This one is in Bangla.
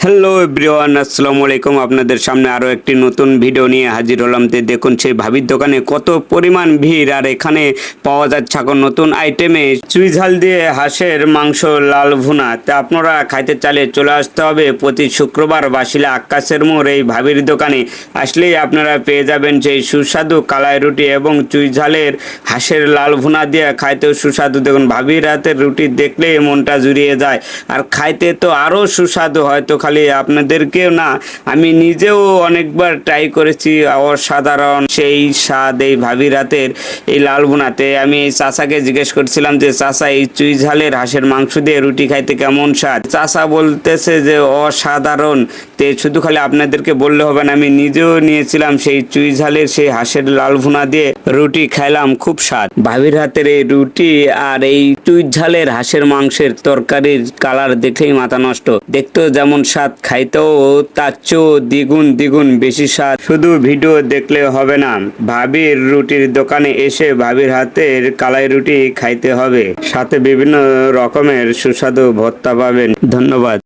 হ্যালো এভরিওয়ান, আসসালামু আলাইকুম। আপনাদের সামনে আরও একটি নতুন ভিডিও নিয়ে হাজির হলাম। তো দেখুন সেই ভাবির দোকানে কত পরিমাণ ভিড়, আর এখানে পাওয়া যাচ্ছে এখন নতুন আইটেমে চুই ঝাল দিয়ে হাঁসের মাংস লাল ভুনা। তা আপনারা খাইতে চাইলে চলে আসতে হবে প্রতি শুক্রবার বাসিলা আক্কাসের মোড় এই ভাবির দোকানে আসলেই আপনারা পেয়ে যাবেন সেই সুস্বাদু কালাই রুটি এবং চুই ঝালের হাঁসের লাল ভুনা দিয়ে খাইতেও সুস্বাদু। দেখুন ভাবির হাতের রুটি দেখলেই মনটা জুড়িয়ে যায়, আর খাইতে তো আরও সুস্বাদু। হয়তো খালি আপনাদেরকেও না, আমি নিজেও অনেকবার ট্রাই করেছি। অসাধারণ সেই স্বাদ এই ভাবির হাতের এই লাল ভুনাতে। আমি এই চাচাকে জিজ্ঞেস করছিলাম যে চাচা, এই চুই ঝালের হাঁসের মাংস দিয়ে রুটি খাইতে কেমন স্বাদ? চাচা বলতেছে যে অসাধারণ। তে শুধু খালি আপনাদেরকে বললে হবে না, আমি নিজেও নিয়েছিলাম সেই চুই ঝালের সেই হাঁসের লাল ভুনা দিয়ে রুটি খাইলাম, খুব স্বাদ। ভাবির হাতের এই রুটি আর এই চুই ঝালের হাঁসের মাংসের তরকারির কালার দেখলেই মাথা নষ্ট। দেখতেও যেমন স্বাদ, খাইতেও তার চেয়েও দ্বিগুণ দ্বিগুণ বেশি স্বাদ। শুধু ভিডিও দেখলে হবে না, ভাবির রুটির দোকানে এসে ভাবির হাতের কালাই রুটি খাইতে হবে, সাথে বিভিন্ন রকমের সুস্বাদু ভর্তা পাবেন। ধন্যবাদ।